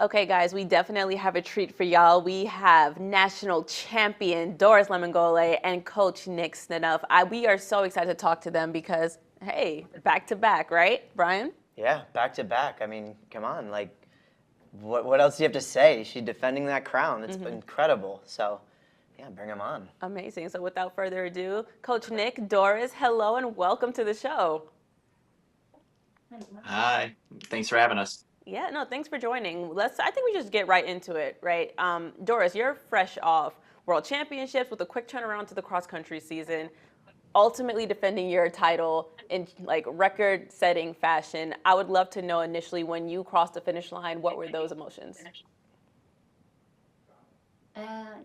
Okay, guys, we definitely have a treat for y'all. We have national champion Doris Lemngole and Coach Nick Stenuf. We are so excited to talk to them because, hey, back to back, right, Brian? Yeah, back to back. I mean, come on, like, what else do you have to say? She's defending that crown. It's incredible. So, yeah, bring them on. Amazing. So without further ado, Coach Nick, Doris, hello and welcome to the show. Hi, thanks for having us. Yeah, no, thanks for joining. I think we just get right into it, right? Doris, you're fresh off World Championships with a quick turnaround to the cross country season, ultimately defending your title in like record-setting fashion. I would love to know initially when you crossed the finish line, what were those emotions?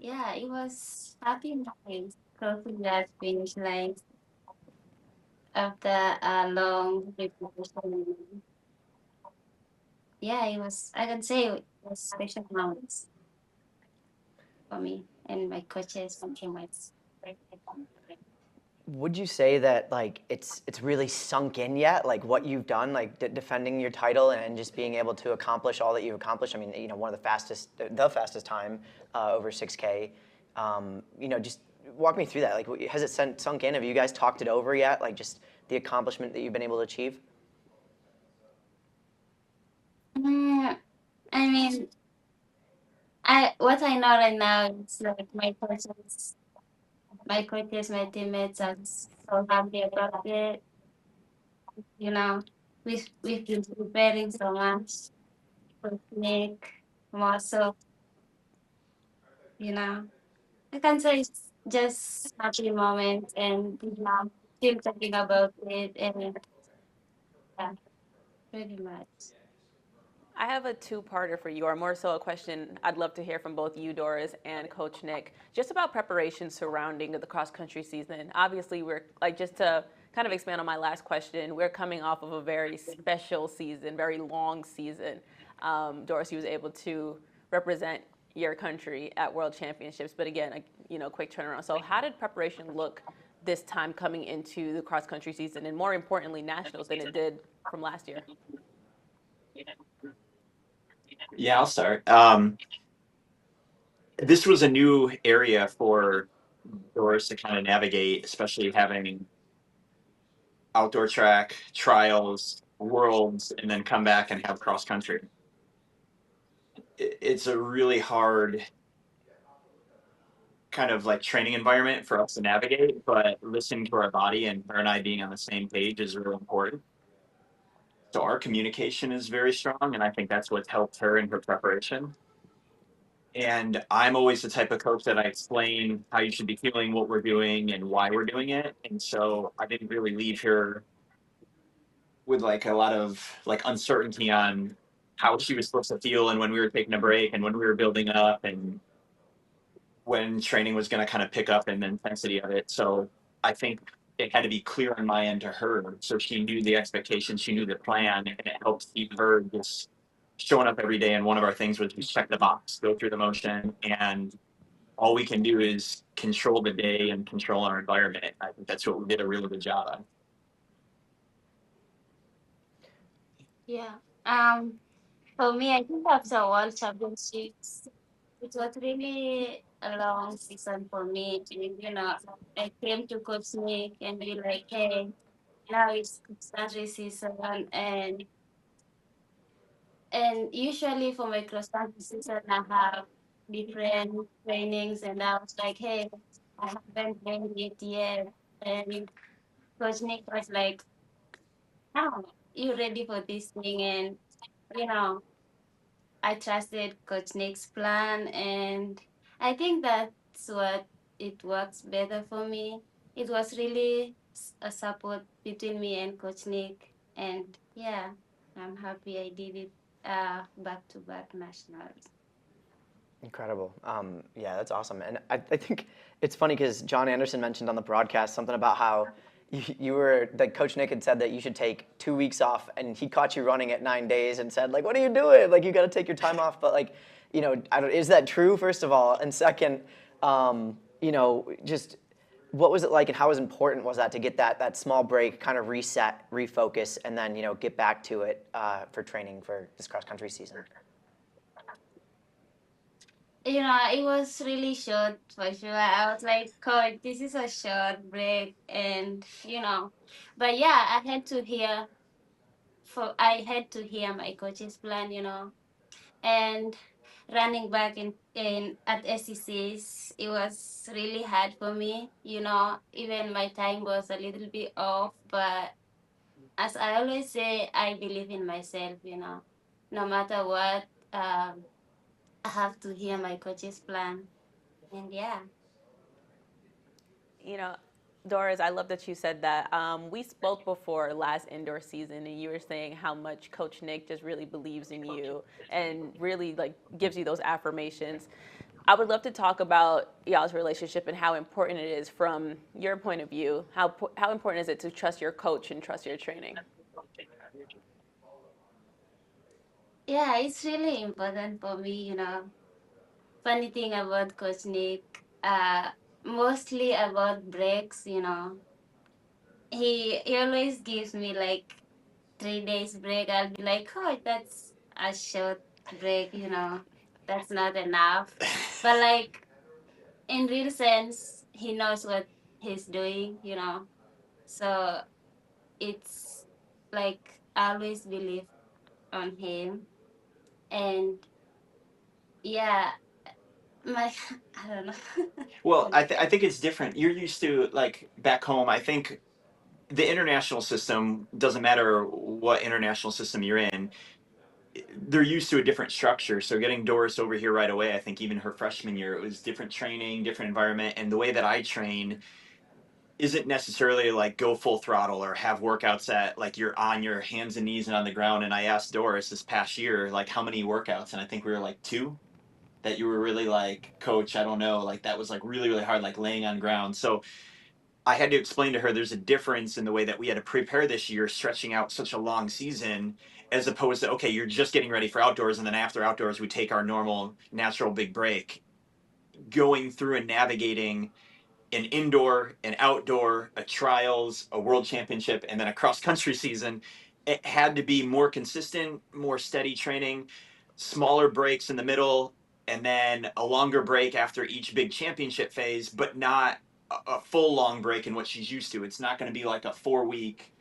Yeah, it was happy nice crossing that finish line after a long preparation. Yeah, I can say it was special moments for me and my coaches and teammates. Would you say that like it's really sunk in yet? Like what you've done, like defending your title and just being able to accomplish all that you've accomplished. I mean, one of the fastest time over 6K. Just walk me through that. Like, has it sunk in? Have you guys talked it over yet? Like, just the accomplishment that you've been able to achieve. I mean, what I know right now is like my teammates are so happy about it. You know, we've been preparing so much for Nick, more so. I can say it's just happy moment and still talking about it and yeah, pretty much. I have a two-parter for you, or more so a question I'd love to hear from both you, Doris, and Coach Nick, just about preparation surrounding the cross-country season. Obviously, we're like, just to kind of expand on my last question, we're coming off of a very special season, very long season. Doris, you was able to represent your country at World Championships, but again, quick turnaround. So how did preparation look this time coming into the cross-country season, and more importantly, nationals, than it did from last year? Yeah, I'll start. This was a new area for Doris to kind of navigate, especially having outdoor track, trials, worlds, and then come back and have cross country. It's a really hard kind of like training environment for us to navigate, but listening to our body and her and I being on the same page is really important. So our communication is very strong, and I think that's what's helped her in her preparation. And I'm always the type of coach that I explain how you should be feeling, what we're doing, and why we're doing it. And so I didn't really leave here with like a lot of like uncertainty on how she was supposed to feel and when we were taking a break and when we were building up and when training was going to kind of pick up and the intensity of it. So I think it had to be clear on my end to her. So she knew the expectations, she knew the plan, and it helped keep her just showing up every day. And one of our things was just check the box, go through the motion, and all we can do is control the day and control our environment. I think that's what we did a really good job on. Yeah. For me, I think after World Championships, it was really a long season for me. I came to Coach Nick and be like, hey, now it's country season and usually for my cross country season I have different trainings and I was like, hey, I haven't trained it yet. And Coach Nick was like, oh, you ready for this thing? And you know, I trusted Coach Nick's plan, and I think that's what it works better for me. It was really a support between me and Coach Nick, and yeah, I'm happy I did it back to back nationals. Incredible. Yeah, that's awesome. And I think it's funny because John Anderson mentioned on the broadcast something about how you were, that Coach Nick had said that you should take 2 weeks off, and he caught you running at 9 days and said, like, what are you doing? Like, you got to take your time off. But, like, is that true, first of all? And second, just what was it like and how important was that to get that small break, kind of reset, refocus, and then, get back to it for training for this cross-country season? It was really short for sure. I was like, Coach, this is a short break, and but yeah, I had to hear my coach's plan, and running back in at SECs, it was really hard for me, even my time was a little bit off, but as I always say, I believe in myself, no matter what, I have to hear my coach's plan. And yeah. You know, Doris, I love that you said that. We spoke before last indoor season, and you were saying how much Coach Nick just really believes in you and really like gives you those affirmations. I would love to talk about y'all's relationship and how important it is from your point of view. How important is it to trust your coach and trust your training? Yeah, it's really important for me, Funny thing about Coach Nick, mostly about breaks, He always gives me like 3 days break. I'll be like, Coach, that's a short break, That's not enough. But like in real sense, he knows what he's doing, So it's like I always believe on him. And yeah, my I don't know. Well, I think it's different. You're used to, like, back home. I think the international system doesn't matter what international system you're in. They're used to a different structure. So getting Doris over here right away, I think even her freshman year, it was different training, different environment, and the way that I train isn't necessarily like go full throttle or have workouts that like you're on your hands and knees and on the ground. And I asked Doris this past year like how many workouts, and I think we were like two, that you were really like, Coach, I don't know, like that was like really really hard, like laying on ground. So I had to explain to her there's a difference in the way that we had to prepare this year, stretching out such a long season, as opposed to, okay, you're just getting ready for outdoors, and then after outdoors we take our normal natural big break. Going through and navigating an indoor, an outdoor, a trials, a world championship, and then a cross country season, it had to be more consistent, more steady training, smaller breaks in the middle, and then a longer break after each big championship phase, but not a full long break in what she's used to. It's not going to be like a 4 week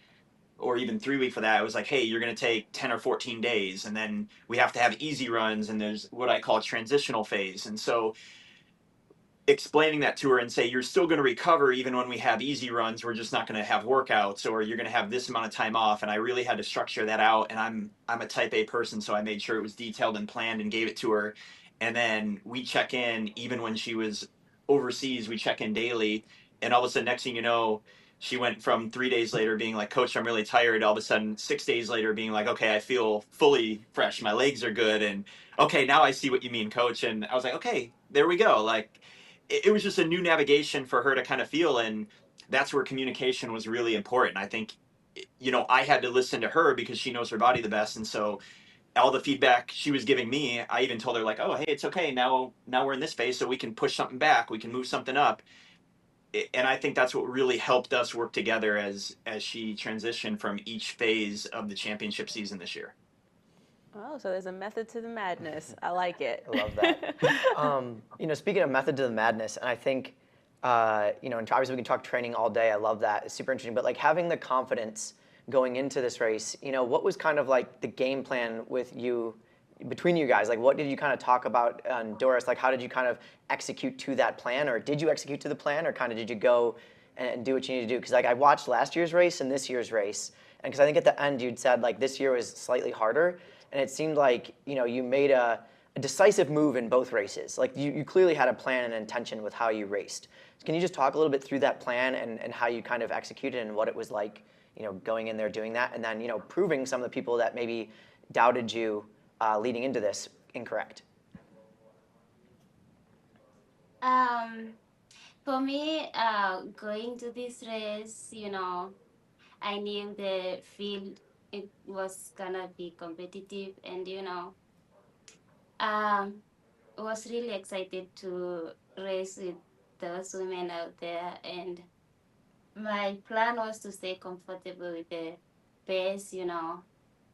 or even 3 week for that. It was like, hey, you're going to take 10 or 14 days, and then we have to have easy runs, and there's what I call a transitional phase. And so explaining that to her and say, you're still going to recover even when we have easy runs, we're just not going to have workouts, or you're going to have this amount of time off. And I really had to structure that out, and I'm a type A person, so I made sure it was detailed and planned and gave it to her. And then we check in even when she was overseas, we check in daily. And all of a sudden, next thing you know, she went from 3 days later being like, Coach, I'm really tired, all of a sudden 6 days later being like, okay, I feel fully fresh, my legs are good, and okay, now I see what you mean, Coach. And I was like, okay, there we go. Like, it was just a new navigation for her to kind of feel, and that's where communication was really important. I think, I had to listen to her because she knows her body the best, and so all the feedback she was giving me, I even told her like, oh, hey, it's okay, now we're in this phase, so we can push something back, we can move something up. And I think that's what really helped us work together as she transitioned from each phase of the championship season this year. Oh, so there's a method to the madness. I like it. I love that. Speaking of method to the madness, and I think, and obviously we can talk training all day. I love that. It's super interesting. But like having the confidence going into this race, what was kind of like the game plan between you guys? Like what did you kind of talk about, Doris? Like how did you kind of execute to that plan, or did you execute to the plan, or kind of did you go and do what you need to do? Because like I watched last year's race and this year's race, and because I think at the end you'd said like this year was slightly harder. And it seemed like you made a decisive move in both races. Like you clearly had a plan and intention with how you raced. Can you just talk a little bit through that plan and how you kind of executed and what it was like, going in there doing that, and then proving some of the people that maybe doubted you leading into this incorrect? For me, going to this race, I knew the field it was gonna be competitive, and was really excited to race with those women out there. And my plan was to stay comfortable with the pace,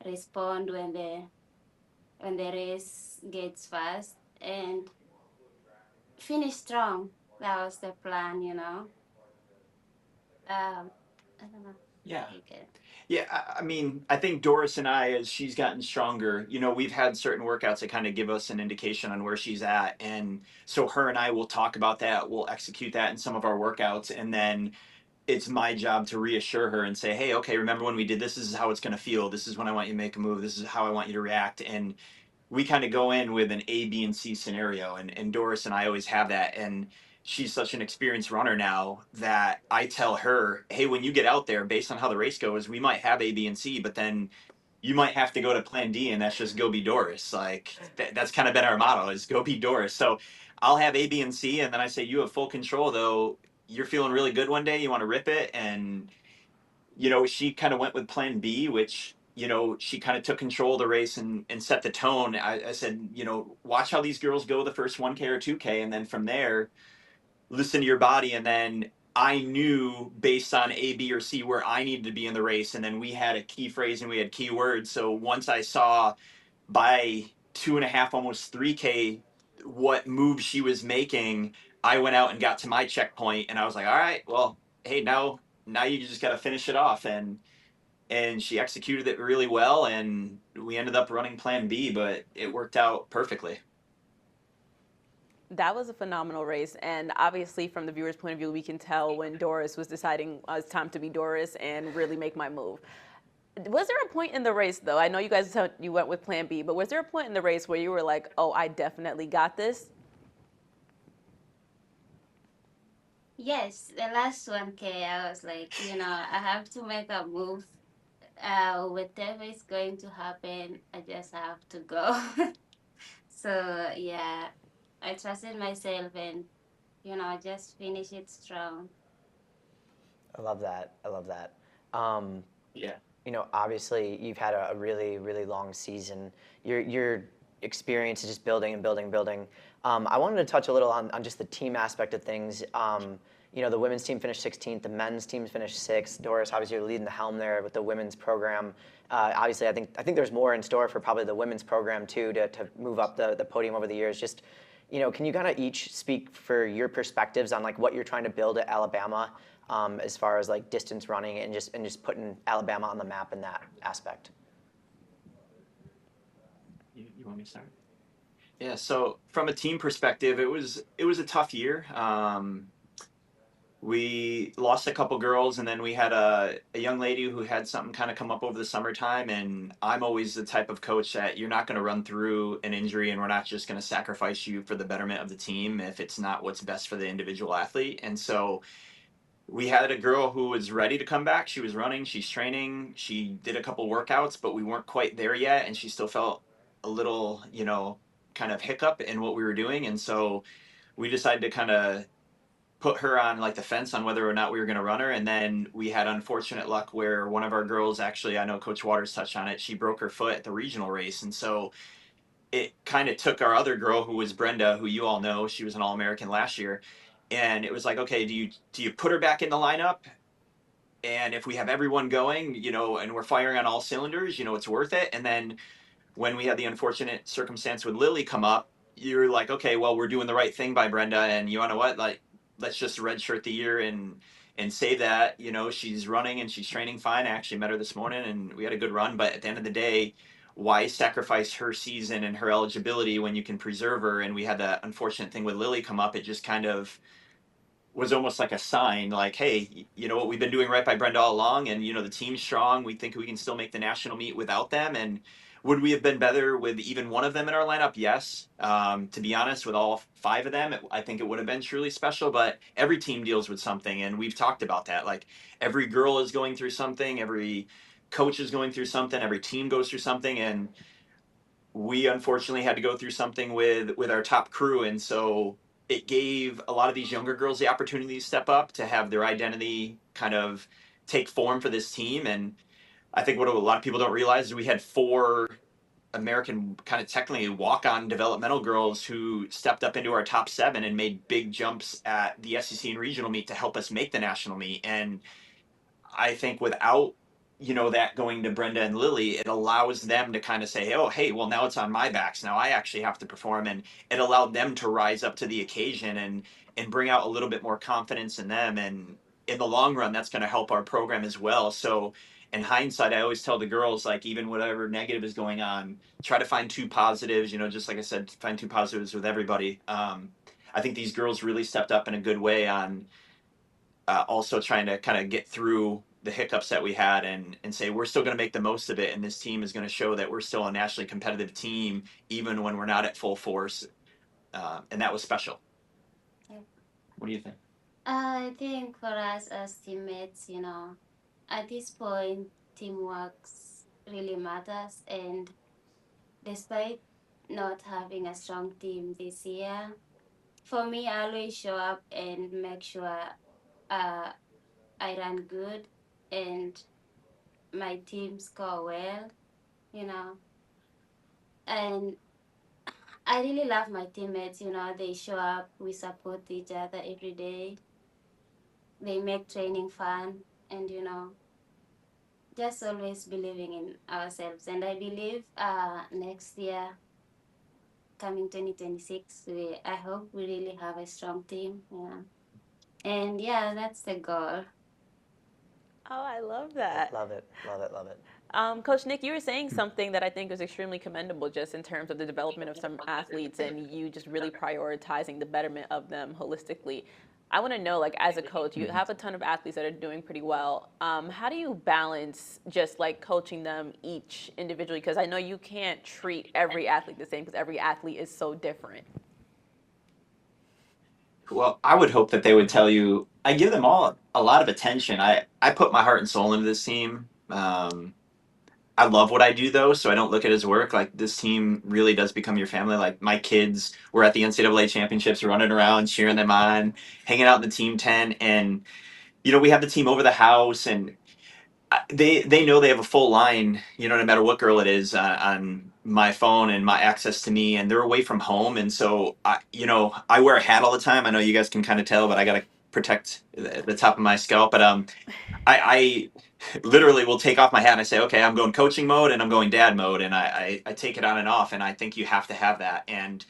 respond when the race gets fast. And finish strong. That was the plan, I don't know. Yeah. You get it. Yeah, I mean, I think Doris and I, as she's gotten stronger, we've had certain workouts that kind of give us an indication on where she's at. And so her and I will talk about that. We'll execute that in some of our workouts. And then it's my job to reassure her and say, hey, okay, remember when we did this? This is how it's going to feel. This is when I want you to make a move. This is how I want you to react. And we kind of go in with an A, B, and C scenario. And Doris and I always have that. And she's such an experienced runner now that I tell her, hey, when you get out there, based on how the race goes, we might have A, B, and C, but then you might have to go to plan D, and that's just go be Doris. Like that's kind of been our motto, is go be Doris. So I'll have A, B, and C, and then I say, you have full control though. You're feeling really good one day, you want to rip it. And she kind of went with plan B, which, she kind of took control of the race and set the tone. I said, watch how these girls go the first 1K or 2K. And then from there, listen to your body. And then I knew based on A, B, or C where I needed to be in the race. And then we had a key phrase and we had key words. So once I saw by 2.5, almost 3K, what move she was making, I went out and got to my checkpoint and I was like, all right, well, hey, now you just got to finish it off. And she executed it really well, and we ended up running plan B, but it worked out perfectly. That was a phenomenal race, and obviously from the viewer's point of view, we can tell when Doris was deciding it's time to be Doris and really make my move. Was there a point in the race, though? I know you guys you went with plan B, but was there a point in the race where you were like, oh, I definitely got this? Yes, the last 1K, I was like, I have to make a move. Whatever is going to happen, I just have to go. So yeah, I trusted myself and just finish it strong. I love that. I love that. Um, Yeah. Obviously you've had a really, really long season. Your experience is just building and building and building. I wanted to touch a little on just the team aspect of things. The women's team finished 16th, the men's team finished 6th. Doris, obviously, you're leading the helm there with the women's program. Obviously, I think there's more in store for probably the women's program too to move up the podium over the years. Just, can you kind of each speak for your perspectives on like what you're trying to build at Alabama, as far as like distance running and just putting Alabama on the map in that aspect? You want me to start? Yeah. So from a team perspective, it was a tough year. We lost a couple girls, and then we had a young lady who had something kind of come up over the summertime. And I'm always the type of coach that you're not going to run through an injury, and we're not just going to sacrifice you for the betterment of the team if it's not what's best for the individual athlete. And so we had a girl who was ready to come back. She was running, she's training, she did a couple workouts, but we weren't quite there yet, and she still felt a little, kind of hiccup in what we were doing. And so we decided to kind of put her on like the fence on whether or not we were going to run her. And then we had unfortunate luck where one of our girls, actually, I know Coach Waters touched on it, she broke her foot at the regional race. And so it kind of took our other girl, who was Brenda, who you all know, she was an All-American last year. And it was like, okay, do you put her back in the lineup? And if we have everyone going, and we're firing on all cylinders, it's worth it. And then when we had the unfortunate circumstance with Lily come up, you're like, okay, well, we're doing the right thing by Brenda, and you know what, like, let's just redshirt the year and say that, she's running and she's training fine. I actually met her this morning and we had a good run, but at the end of the day, why sacrifice her season and her eligibility when you can preserve her? And we had that unfortunate thing with Lily come up. It just kind of was almost like a sign, like, hey, you know what, we've been doing right by Brenda all along, and the team's strong. We think we can still make the national meet without them. And would we have been better with even one of them in our lineup? Yes. To be honest, with all 5 of them, I think it would have been truly special. But every team deals with something, and we've talked about that. Like, every girl is going through something, every coach is going through something, every team goes through something, and we unfortunately had to go through something with our top crew. And so it gave a lot of these younger girls the opportunity to step up, to have their identity kind of take form for this team. And I think what a lot of people don't realize is we had 4 American kind of technically walk-on developmental girls who stepped up into our top 7 and made big jumps at the SEC and regional meet to help us make the national meet. And I think without that going to Brenda and Lily, it allows them to kind of say, oh, hey, well, now it's on my backs. Now I actually have to perform. And it allowed them to rise up to the occasion and bring out a little bit more confidence in them. And in the long run, that's going to help our program as well. So in hindsight, I always tell the girls, like, even whatever negative is going on, try to find two positives, just like I said, find two positives with everybody. I think these girls really stepped up in a good way on also trying to kind of get through the hiccups that we had and say we're still going to make the most of it, and this team is going to show that we're still a nationally competitive team even when we're not at full force, and that was special. Yeah. What do you think? I think for us as teammates, at this point, teamwork really matters. And despite not having a strong team this year, for me, I always show up and make sure uh, I run good and my team score well, you know. And I really love my teammates, they show up, we support each other every day, they make training fun, and, just always believing in ourselves. And I believe next year, coming 2026, I hope we really have a strong team, And yeah, that's the goal. Oh, I love that. Love it, love it, love it. Coach Nick, you were saying something that I think is extremely commendable just in terms of the development of some athletes and you just really prioritizing the betterment of them holistically. I want to know, like, as a coach, you have a ton of athletes that are doing pretty well. How do you balance just like coaching them each individually? Because I know you can't treat every athlete the same because every athlete is so different. Well, I would hope that they would tell you I give them all a lot of attention. I put my heart and soul into this team. I love what I do though, so I don't look at it as work. Like, this team really does become your family. Like, my kids were at the NCAA championships, running around, cheering them on, hanging out in the team tent, and we have the team over the house, and they know they have a full line. No matter what girl it is, on my phone and my access to me, and they're away from home, and so I wear a hat all the time. I know you guys can kind of tell, but I gotta protect the top of my scalp. But I literally will take off my hat and I say, okay, I'm going coaching mode and I'm going dad mode, and I take it on and off, and I think you have to have that, and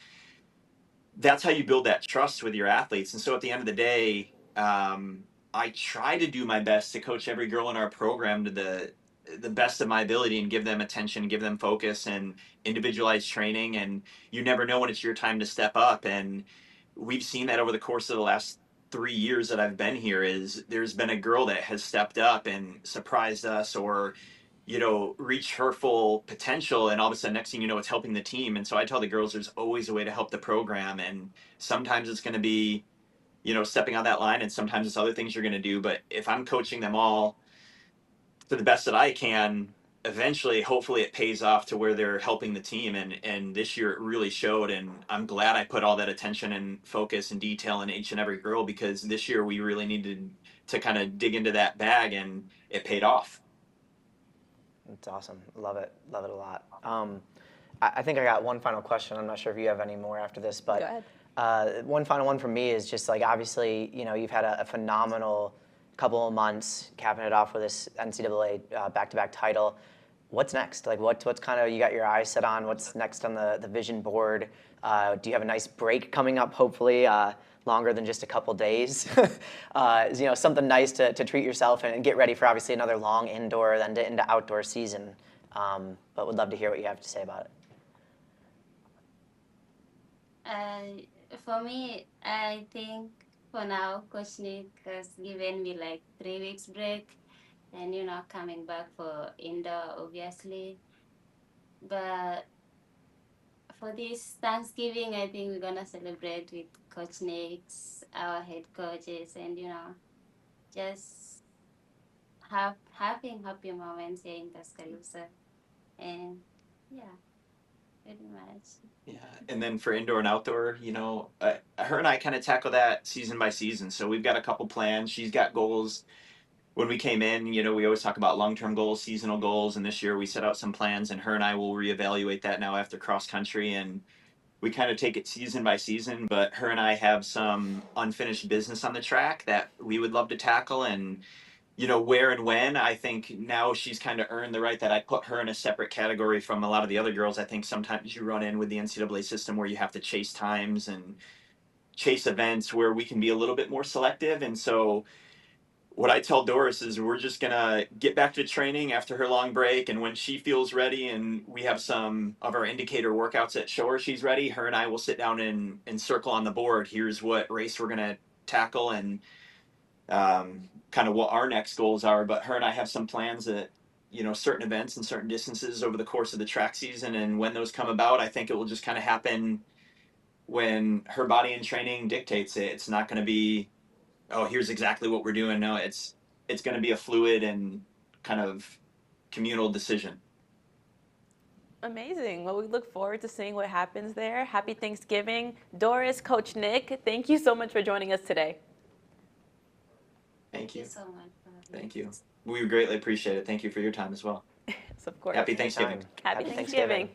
that's how you build that trust with your athletes. And so at the end of the day, I try to do my best to coach every girl in our program to the best of my ability and give them attention, give them focus and individualized training. And you never know when it's your time to step up. And we've seen that over the course of the last 3 years that I've been here. Is there's been a girl that has stepped up and surprised us, or reach her full potential, and all of a sudden, next thing you know, it's helping the team. And so I tell the girls there's always a way to help the program, and sometimes it's going to be stepping on that line, and sometimes it's other things you're going to do. But if I'm coaching them all to the best that I can, eventually, hopefully it pays off to where they're helping the team. And this year it really showed, and I'm glad I put all that attention and focus and detail in each and every girl, because this year we really needed to kind of dig into that bag, and it paid off. It's awesome. Love it a lot. I think I got one final question. I'm not sure if you have any more after this, but Go ahead. one final one from me is just like, obviously, you've had a phenomenal couple of months capping it off with this NCAA back-to-back title. What's next? Like, what's kind of, you got your eyes set on? What's next on the vision board? Do you have a nice break coming up, hopefully, longer than just a couple days? Something nice to treat yourself and get ready for, obviously, another long indoor then into outdoor season. But would love to hear what you have to say about it. For me, I think for now, Coach Nick has given me like 3 weeks break, and coming back for indoor, obviously. But for this Thanksgiving, I think we're gonna celebrate with Coach Nick's, our head coaches, and just having happy moments here in Tuscaloosa, and yeah, pretty much. Yeah, and then for indoor and outdoor, her and I kind of tackle that season by season. So we've got a couple plans. She's got goals. When we came in, we always talk about long-term goals, seasonal goals, and this year we set out some plans, and her and I will reevaluate that now after cross country, and we kind of take it season by season. But her and I have some unfinished business on the track that we would love to tackle, and where and when. I think now she's kind of earned the right that I put her in a separate category from a lot of the other girls. I think sometimes you run in with the NCAA system where you have to chase times and chase events where we can be a little bit more selective. And so what I tell Doris is we're just going to get back to training after her long break. And when she feels ready and we have some of our indicator workouts that show her she's ready, her and I will sit down and circle on the board. Here's what race we're going to tackle and kind of what our next goals are. But her and I have some plans that, certain events and certain distances over the course of the track season. And when those come about, I think it will just kind of happen when her body and training dictates it. It's not going to be, oh, here's exactly what we're doing. No, it's going to be a fluid and kind of communal decision. Amazing. Well, we look forward to seeing what happens there. Happy Thanksgiving. Doris, Coach Nick, thank you so much for joining us today. Thank you. so much. Thank you. We greatly appreciate it. Thank you for your time as well. Yes, of course. Happy Thanksgiving. Anytime. Happy Thanksgiving.